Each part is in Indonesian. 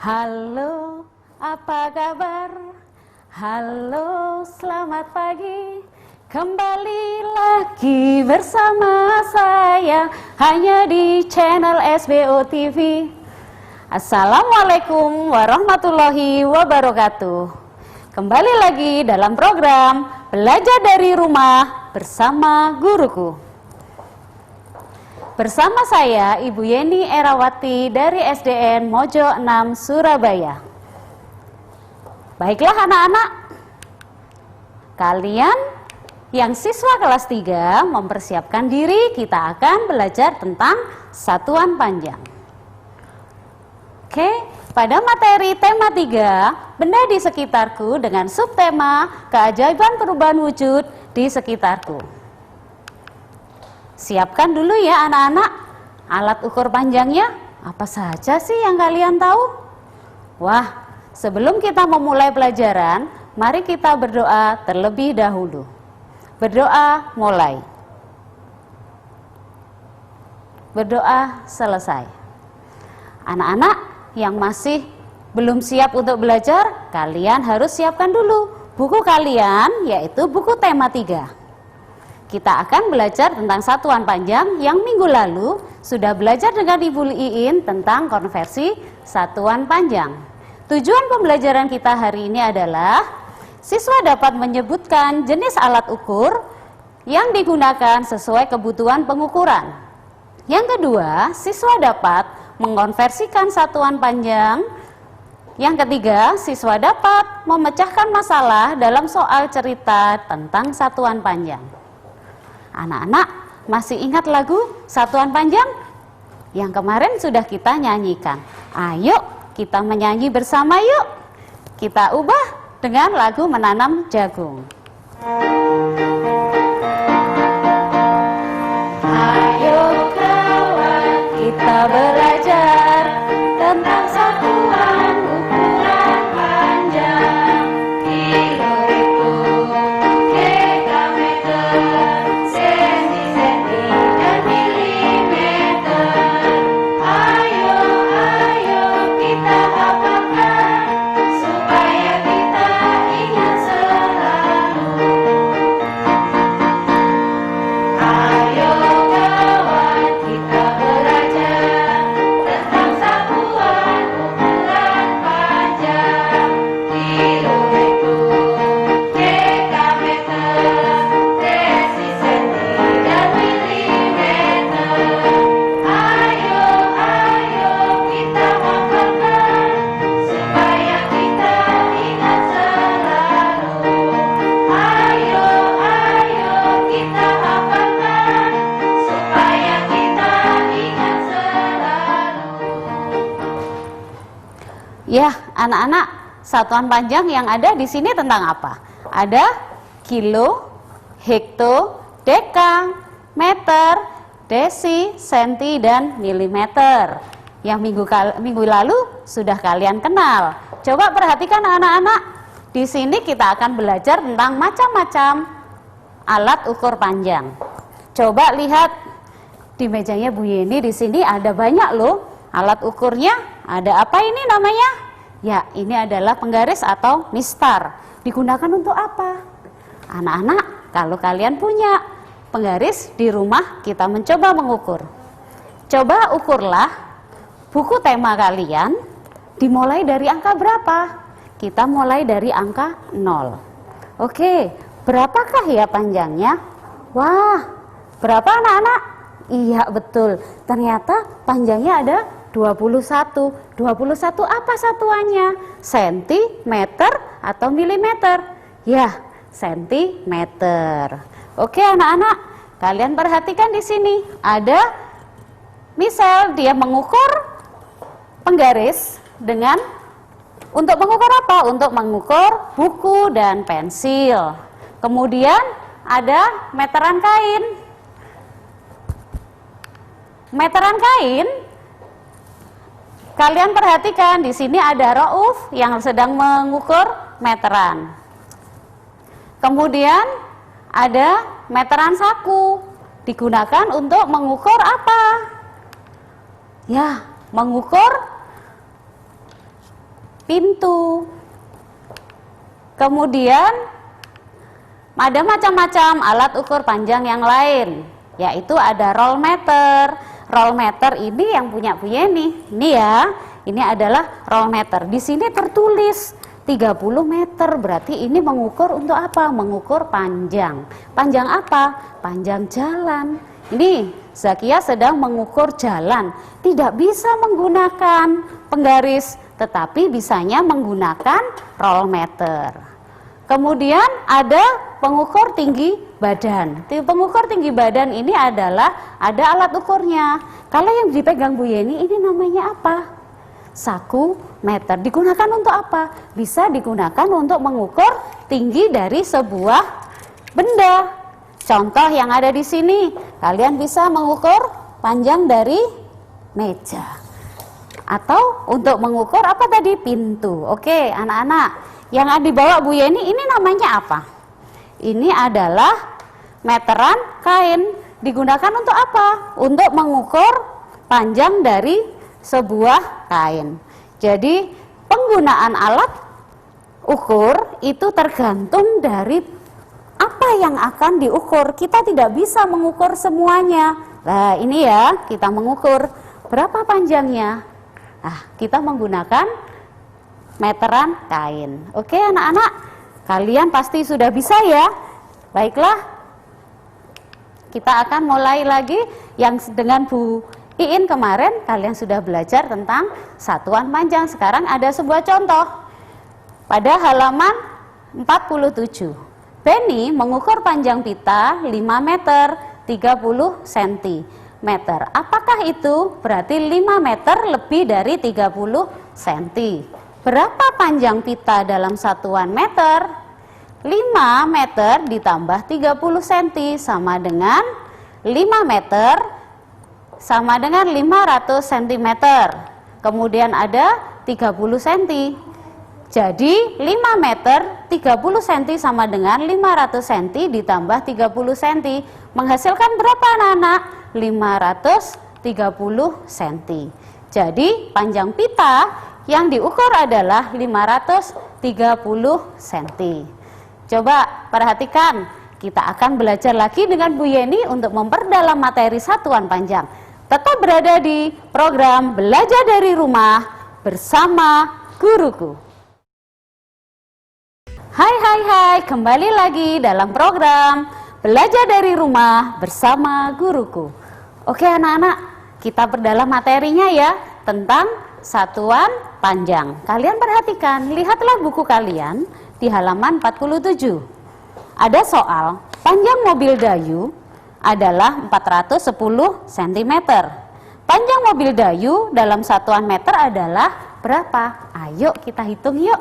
Halo, apa kabar? Halo, selamat pagi. Kembali lagi bersama saya hanya di channel SBO TV. Assalamualaikum warahmatullahi wabarakatuh. Kembali lagi dalam program Belajar dari Rumah bersama Guruku. Bersama saya Ibu Yeni Erawati dari SDN Mojo 6 Surabaya. Baiklah anak-anak, kalian yang siswa kelas 3 mempersiapkan diri, kita akan belajar tentang satuan panjang. Oke, pada materi tema 3, benda di sekitarku dengan subtema keajaiban perubahan wujud di sekitarku. Siapkan dulu ya anak-anak, alat ukur panjangnya apa saja sih yang kalian tahu? Wah, sebelum kita memulai pelajaran, mari kita berdoa terlebih dahulu. Berdoa mulai. Berdoa selesai. Anak-anak yang masih belum siap untuk belajar, kalian harus siapkan dulu buku kalian, yaitu buku tema 3. Kita akan belajar tentang satuan panjang yang minggu lalu sudah belajar dengan Ibu Iin tentang konversi satuan panjang. Tujuan pembelajaran kita hari ini adalah siswa dapat menyebutkan jenis alat ukur yang digunakan sesuai kebutuhan pengukuran. Yang kedua, siswa dapat mengkonversikan satuan panjang. Yang ketiga, siswa dapat memecahkan masalah dalam soal cerita tentang satuan panjang. Anak-anak masih ingat lagu Satuan Panjang? Yang kemarin sudah kita nyanyikan. Ayo kita menyanyi bersama yuk. Kita ubah dengan lagu Menanam Jagung. Ayo kawan, kita belajar tentang satuan ukuran panjang. Kilo, deka, meter, senti, dan milimeter. Ayo kita hafalkan supaya kita ingat selalu. Ayo kawan, kita belajar tentang satuan ukuran panjang. Kilometer, dekameter, desi, senti, dan milimeter. Ayo kita hafalkan supaya kita ingat selalu. Ayo kita hafalkan supaya kita ingat selalu. Ya, anak-anak, satuan panjang yang ada di sini tentang apa? Ada kilo, hekto, deka, meter, desi, senti, dan milimeter. Yang minggu lalu sudah kalian kenal. Coba perhatikan anak-anak. Di sini kita akan belajar tentang macam-macam alat ukur panjang. Coba lihat di mejanya Bu Yeni, di sini ada banyak loh alat ukurnya. Ada apa ini namanya? Ya, ini adalah penggaris atau mistar. Digunakan untuk apa? Anak-anak, kalau kalian punya penggaris di rumah, kita mencoba mengukur. Coba ukurlah buku tema kalian, dimulai dari angka berapa? Kita mulai dari angka 0. Oke, berapakah ya panjangnya? Wah, berapa anak-anak? Iya, betul. Ternyata panjangnya ada 21. 21 apa satuannya? Sentimeter atau milimeter? Ya, sentimeter. Oke anak-anak, kalian perhatikan di sini. Ada misal dia mengukur penggaris dengan untuk mengukur apa? Untuk mengukur buku dan pensil. Kemudian ada meteran kain. Meteran kain, kalian perhatikan di sini ada Rauf yang sedang mengukur meteran. Kemudian ada meteran saku, digunakan untuk mengukur apa? Ya, mengukur pintu. Kemudian ada macam-macam alat ukur panjang yang lain, yaitu ada roll meter. Roll meter ini yang punya Bu Yeni. Ini ya, ini adalah roll meter. Di sini tertulis 30 meter, berarti ini mengukur untuk apa? Mengukur panjang. Panjang apa? Panjang jalan. Ini Zakia sedang mengukur jalan. Tidak bisa menggunakan penggaris, tetapi bisanya menggunakan roll meter. Kemudian ada pengukur tinggi badan. Pengukur tinggi badan ini adalah ada alat ukurnya. Kalau yang dipegang Bu Yeni ini namanya apa? Saku meter. Digunakan untuk apa? Bisa digunakan untuk mengukur tinggi dari sebuah benda. Contoh yang ada di sini, kalian bisa mengukur panjang dari meja. Atau untuk mengukur apa tadi? Pintu. Oke, anak-anak. Yang dibawa Bu Yeni ini namanya apa? Ini adalah meteran kain. Digunakan untuk apa? Untuk mengukur panjang dari sebuah kain. Jadi penggunaan alat ukur itu tergantung dari apa yang akan diukur. Kita tidak bisa mengukur semuanya. Nah ini ya, kita mengukur berapa panjangnya. Nah kita menggunakan meteran kain. Oke anak-anak, kalian pasti sudah bisa ya. Baiklah, kita akan mulai lagi yang dengan Bu Iin kemarin kalian sudah belajar tentang satuan panjang. Sekarang ada sebuah contoh. Pada halaman 47, Benny mengukur panjang pita 5 meter 30 cm. Apakah itu? Berarti 5 meter lebih dari 30 cm. Berapa panjang pita dalam satuan meter? 5 meter ditambah 30 cm sama dengan 5 meter sama dengan 500 cm. Kemudian ada 30 cm. Jadi 5 meter 30 cm sama dengan 500 cm ditambah 30 cm. Menghasilkan berapa anak-anak? 530 cm. Jadi panjang pita yang diukur adalah 530 cm. Coba perhatikan, kita akan belajar lagi dengan Bu Yeni untuk memperdalam materi satuan panjang. Tetap berada di program Belajar dari Rumah bersama Guruku. Hai, kembali lagi dalam program Belajar dari Rumah bersama Guruku. Oke anak-anak, kita perdalam materinya ya tentang satuan panjang. Kalian perhatikan, lihatlah buku kalian di halaman 47. Ada soal, panjang mobil Dayu adalah 410 cm. Panjang mobil Dayu dalam satuan meter adalah berapa? Ayo kita hitung yuk.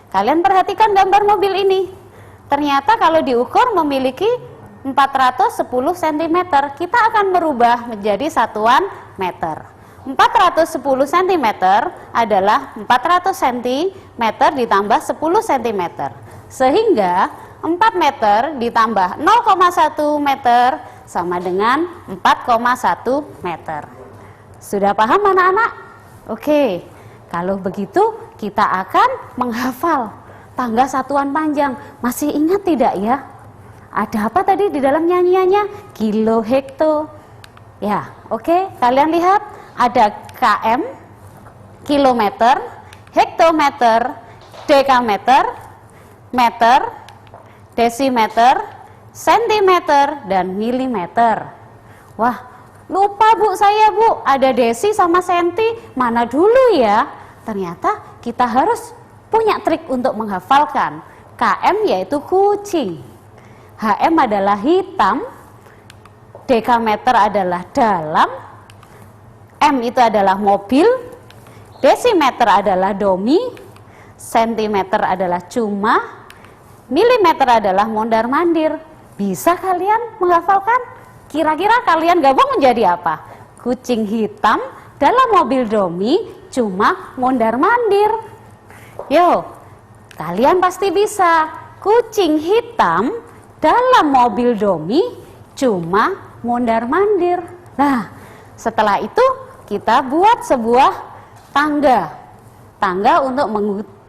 Kalian perhatikan gambar mobil ini. Ternyata kalau diukur memiliki 410 cm. Kita akan merubah menjadi satuan meter. 410 cm adalah 400 cm ditambah 10 cm. Sehingga 4 meter ditambah 0,1 meter sama dengan 4,1 meter. Sudah paham anak-anak? Oke, kalau begitu kita akan menghafal tangga satuan panjang. Masih ingat tidak ya? Ada apa tadi di dalam nyanyiannya? Kilo, hekto. Ya, oke, kalian lihat. Ada km, kilometer, hektometer, dekameter, meter, desimeter, sentimeter, dan milimeter. Wah, lupa Bu saya Bu, ada desi sama senti, mana dulu ya? Ternyata kita harus punya trik untuk menghafalkan. KM yaitu kucing, HM adalah hitam, dekameter adalah dalam, M itu adalah mobil, desimeter adalah domi, sentimeter adalah cuma, milimeter adalah mondar-mandir. Bisa kalian menghafalkan? Kira-kira kalian gabung menjadi apa? Kucing hitam dalam mobil domi, cuma mondar-mandir. Yo, kalian pasti bisa. Kucing hitam dalam mobil domi, cuma mondar-mandir. Nah, setelah itu kita buat sebuah tangga. tangga untuk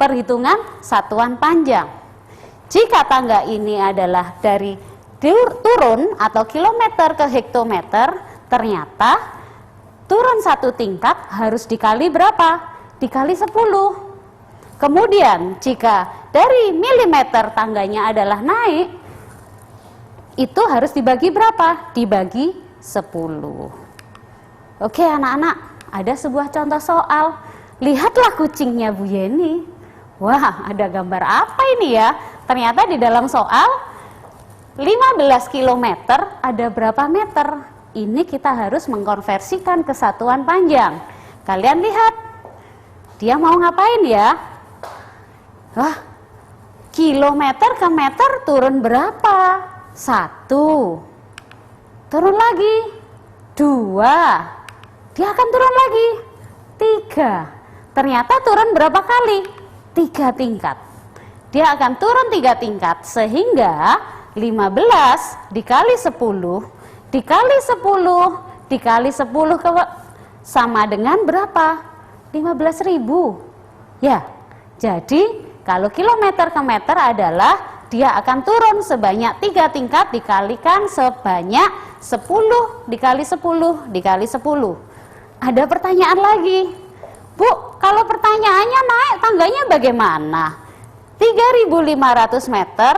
perhitungan satuan panjang. Jika tangga ini adalah dari turun atau kilometer ke hektometer, ternyata turun 1 tingkat harus dikali berapa? Dikali 10. Kemudian jika dari milimeter tangganya adalah naik, itu harus dibagi berapa? Dibagi 10. Oke anak-anak, ada sebuah contoh soal. Lihatlah kucingnya Bu Yeni. Wah, ada gambar apa ini ya? Ternyata di dalam soal 15 km ada berapa meter? Ini kita harus mengkonversikan ke satuan panjang. Kalian lihat, dia mau ngapain ya? Wah, kilometer ke meter turun berapa? 1. Turun lagi 2. Dia akan turun lagi 3. Ternyata turun berapa kali? 3 tingkat. Dia akan turun 3 tingkat, sehingga 15 dikali 10 dikali 10 dikali 10 sama dengan berapa? 15.000. Ya, jadi kalau kilometer ke meter adalah dia akan turun sebanyak 3 tingkat dikalikan sebanyak 10 dikali 10 dikali 10. Ada pertanyaan lagi. Bu, kalau pertanyaannya naik tangganya bagaimana? 3.500 meter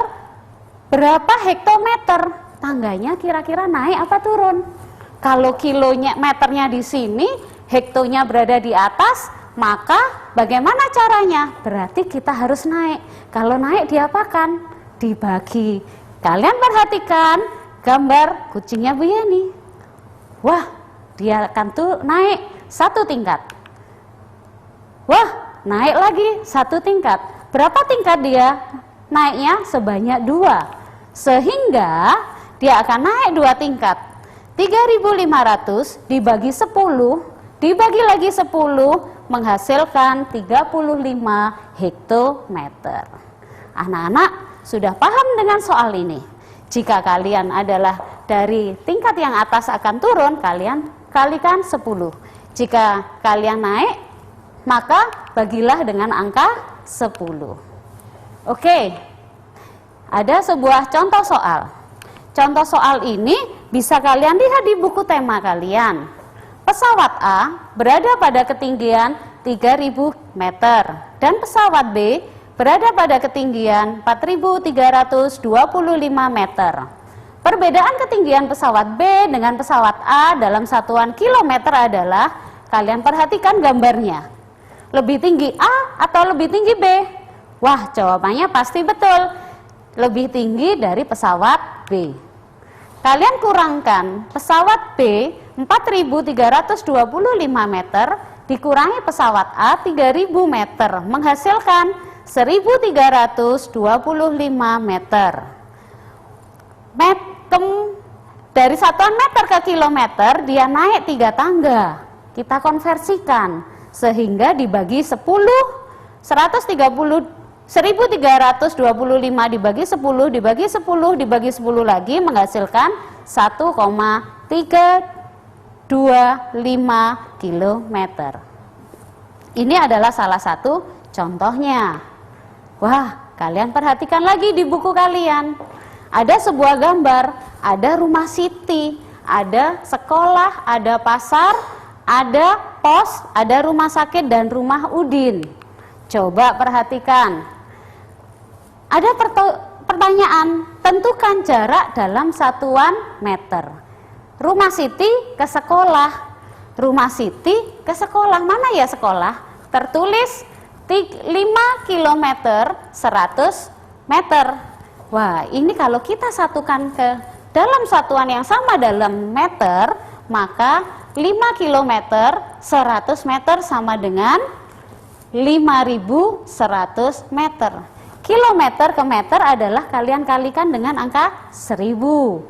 berapa hektometer? Tangganya kira-kira naik apa turun? Kalau kilonya meternya di sini, hektonya berada di atas, maka bagaimana caranya? Berarti kita harus naik. Kalau naik diapakan? Dibagi. Kalian perhatikan gambar kucingnya Bu Yeni. Wah, dia akan naik 1 tingkat. Wah, naik lagi 1 tingkat. Berapa tingkat dia? Naiknya sebanyak 2. Sehingga dia akan naik 2 tingkat. 3.500 dibagi 10 dibagi lagi 10 menghasilkan 35 hektometer. Anak-anak sudah paham dengan soal ini. Jika kalian adalah dari tingkat yang atas akan turun, kalian kalikan 10. Jika kalian naik, maka bagilah dengan angka 10. Oke, ada sebuah contoh soal. Contoh soal ini bisa kalian lihat di buku tema kalian. Pesawat A berada pada ketinggian 3.000 meter dan pesawat B berada pada ketinggian 4.325 meter. Perbedaan ketinggian pesawat B dengan pesawat A dalam satuan kilometer adalah, kalian perhatikan gambarnya. Lebih tinggi A atau lebih tinggi B? Wah, jawabannya pasti betul. Lebih tinggi dari pesawat B. Kalian kurangkan pesawat B 4.325 meter dikurangi pesawat A 3.000 meter menghasilkan 1.325 meter. Dari satuan meter ke kilometer dia naik 3 tangga. Kita konversikan sehingga dibagi 10, 1.325 dibagi 10 dibagi 10 dibagi 10 lagi menghasilkan 1,325 km. Ini adalah salah satu contohnya. Wah, kalian perhatikan lagi di buku kalian. Ada sebuah gambar, ada rumah Siti, ada sekolah, ada pasar, ada pos, ada rumah sakit dan rumah Udin. Coba perhatikan. Ada pertanyaan, tentukan jarak dalam satuan meter. Rumah Siti ke sekolah. Rumah Siti ke sekolah. Mana ya sekolah? Tertulis 5 km 100 meter. Wah, ini kalau kita satukan ke dalam satuan yang sama dalam meter, maka 5 km 100 meter sama dengan 5.100 meter. Kilometer ke meter adalah kalian kalikan dengan angka 1000.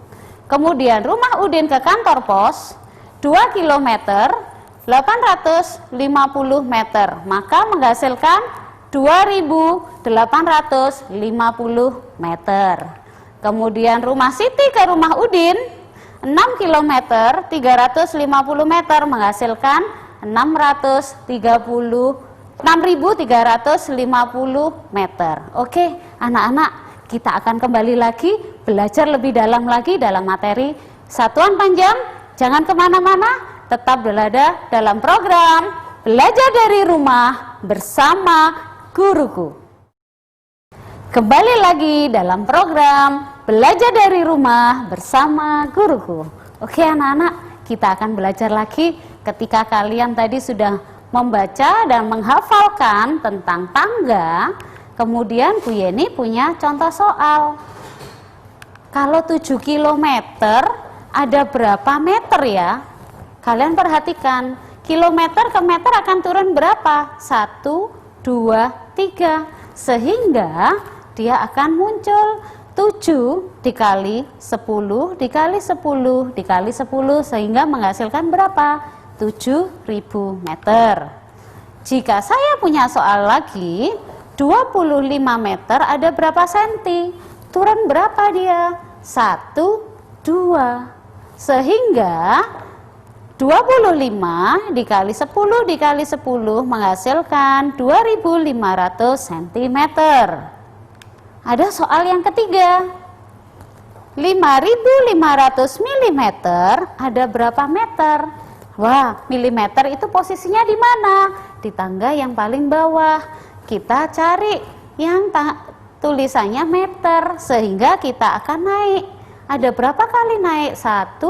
Kemudian rumah Udin ke kantor pos 2 km 850 meter, maka menghasilkan 2.850 meter. Kemudian rumah Siti ke rumah Udin 6 km 350 meter menghasilkan 630 6.350 meter. Oke, anak-anak, kita akan kembali lagi belajar lebih dalam lagi dalam materi satuan panjang. Jangan kemana-mana, tetap berada dalam program Belajar dari Rumah bersama Guruku. Kembali lagi dalam program Belajar dari Rumah bersama Guruku. Oke anak-anak, kita akan belajar lagi ketika kalian tadi sudah membaca dan menghafalkan tentang tangga. Kemudian Bu Yeni punya contoh soal. Kalau 7 km ada berapa meter ya? Kalian perhatikan, kilometer ke meter akan turun berapa? 1, 2, 3. Sehingga dia akan muncul 7 dikali 10 dikali 10 dikali 10 sehingga menghasilkan berapa? 7.000 meter. Jika saya punya soal lagi, 25 meter ada berapa senti? Turun berapa dia? 1, 2. Sehingga 25 dikali 10 dikali 10 menghasilkan 2.500 cm. Ada soal yang ketiga. 5.500 mm ada berapa meter? Wah, milimeter itu posisinya di mana? Di tangga yang paling bawah. Kita cari yang tulisannya meter sehingga kita akan naik. Ada berapa kali naik? 1,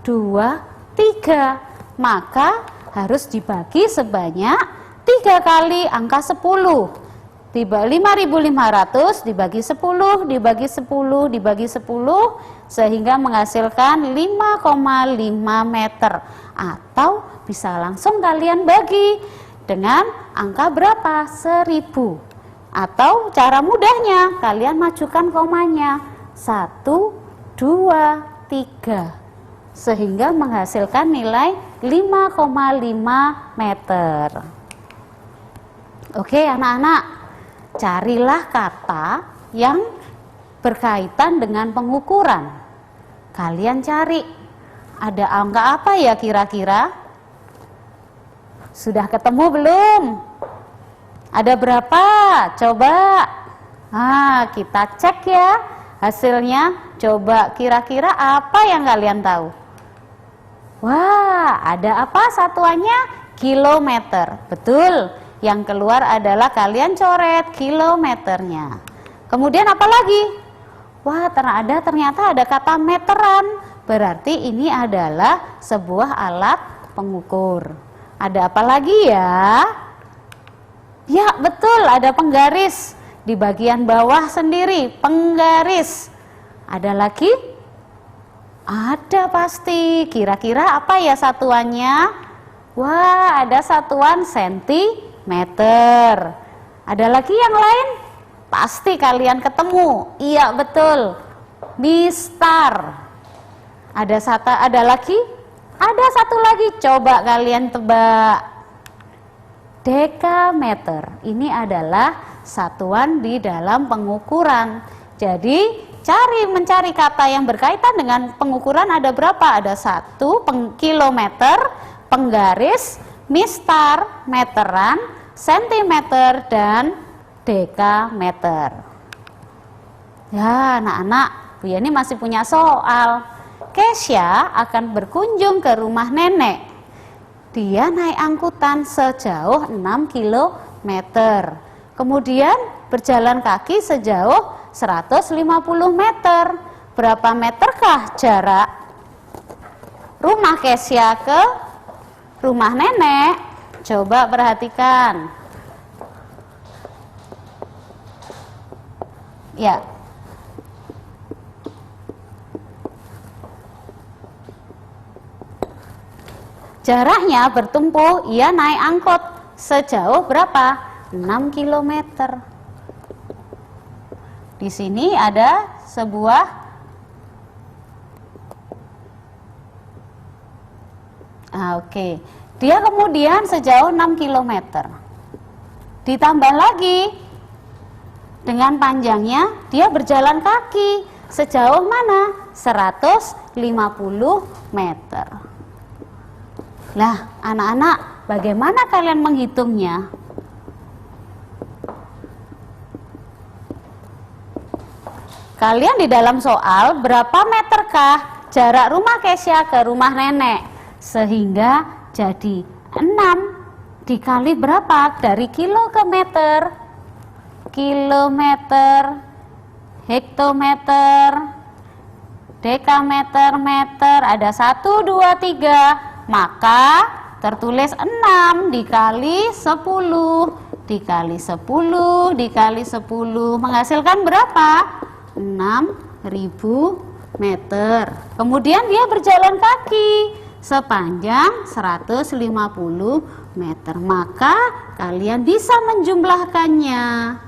2, 3. Maka harus dibagi sebanyak 3 kali angka 10. 5.500 dibagi 10 dibagi 10 dibagi 10 sehingga menghasilkan 5,5 meter. Atau bisa langsung kalian bagi dengan angka berapa? 1.000. Atau cara mudahnya kalian majukan komanya 1, 2, 3 sehingga menghasilkan nilai 5,5 meter. Oke anak-anak, carilah kata yang berkaitan dengan pengukuran. Kalian cari, ada angka apa ya kira-kira? Sudah ketemu belum? Ada berapa? Coba. Nah, kita cek ya hasilnya. Coba kira-kira apa yang kalian tahu? Wah, ada apa satuannya? Kilometer. Betul. Yang keluar adalah kalian coret kilometernya. Kemudian apa lagi? Wah, ternyata ada kata meteran. Berarti ini adalah sebuah alat pengukur. Ada apa lagi ya? Ya, betul, ada penggaris. Di bagian bawah sendiri, penggaris. Ada lagi? Ada pasti. Kira-kira apa ya satuannya? Wah, ada satuan sentimeter. Ada lagi yang lain? Pasti kalian ketemu. Iya, betul. Mistar. Ada lagi? Ada satu lagi. Coba kalian tebak. Dekameter. Ini adalah satuan di dalam pengukuran. Jadi, mencari kata yang berkaitan dengan pengukuran ada berapa? Ada 1 kilometer, penggaris, mistar, meteran, sentimeter, dan dekameter. Ya anak-anak, Bu Yani masih punya soal. Kesya akan berkunjung ke rumah nenek. Dia naik angkutan sejauh 6 km. Kemudian berjalan kaki sejauh 150 meter. Berapa meterkah jarak rumah Kesya ke rumah nenek? Coba perhatikan. Ya. Jaraknya bertumpu, ia naik angkot sejauh berapa? 6 km. Di sini ada sebuah oke. Dia kemudian sejauh 6 km. Ditambah lagi dengan panjangnya, dia berjalan kaki sejauh mana? 150 meter. Lah, anak-anak, bagaimana kalian menghitungnya? kalian di dalam soal berapa meterkah jarak rumah Kesya ke rumah nenek? Sehingga jadi 6 dikali berapa? Dari kilo ke meter, kilometer, hektometer, dekameter, meter. Ada 1, 2, 3. Maka tertulis 6 dikali 10 dikali 10 dikali 10 menghasilkan berapa? 6.000 meter. Kemudian dia berjalan kaki sepanjang 150 meter. Maka kalian bisa menjumlahkannya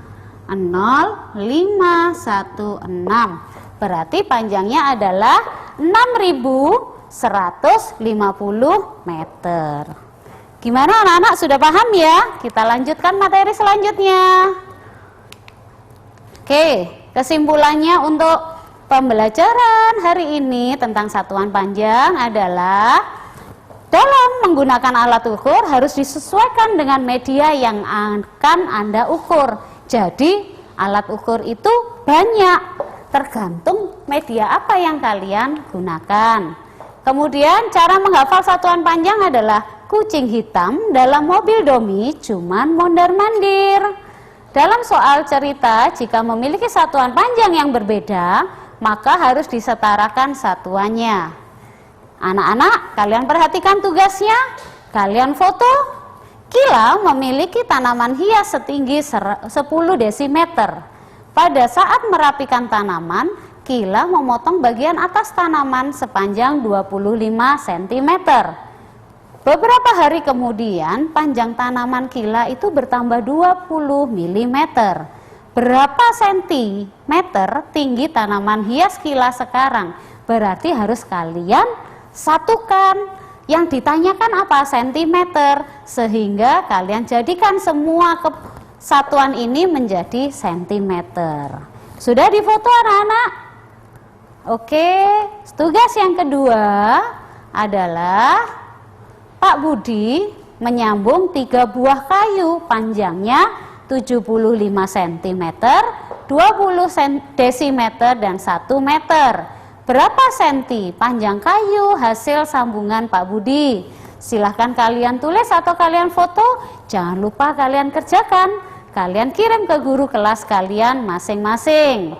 0,516. Berarti panjangnya adalah 6.150 meter. Gimana anak-anak, sudah paham ya? Kita lanjutkan materi selanjutnya. Oke, kesimpulannya untuk pembelajaran hari ini tentang satuan panjang adalah dalam menggunakan alat ukur harus disesuaikan dengan media yang akan Anda ukur. Jadi alat ukur itu banyak, tergantung media apa yang kalian gunakan. Kemudian cara menghafal satuan panjang adalah kucing hitam dalam mobil Domi cuman mondar-mandir. Dalam soal cerita, jika memiliki satuan panjang yang berbeda, maka harus disetarakan satuannya. Anak-anak, kalian perhatikan tugasnya. Kalian foto. Kila memiliki tanaman hias setinggi 10 desimeter. Pada saat merapikan tanaman, Kila memotong bagian atas tanaman sepanjang 25 cm. Beberapa hari kemudian, panjang tanaman Kila itu bertambah 20 mm. Berapa sentimeter tinggi tanaman hias Kila sekarang? Berarti harus kalian satukan. Yang ditanyakan apa? Sentimeter. Sehingga kalian jadikan semua satuan ini menjadi sentimeter. Sudah difoto anak-anak? Oke, tugas yang kedua adalah Pak Budi menyambung 3 buah kayu panjangnya 75 cm, 20 desimeter, dan 1 meter. Berapa senti panjang kayu hasil sambungan Pak Budi? Silahkan kalian tulis atau kalian foto. Jangan lupa kalian kerjakan. Kalian kirim ke guru kelas kalian masing-masing.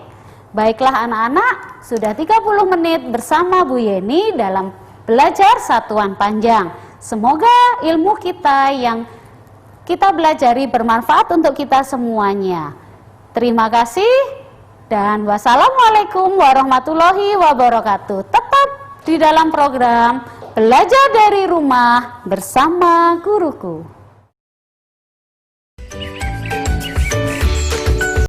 Baiklah anak-anak, sudah 30 menit bersama Bu Yeni dalam belajar satuan panjang. Semoga ilmu kita yang kita pelajari bermanfaat untuk kita semuanya. Terima kasih dan wassalamualaikum warahmatullahi wabarakatuh. Tetap di dalam program Belajar dari Rumah bersama Guruku.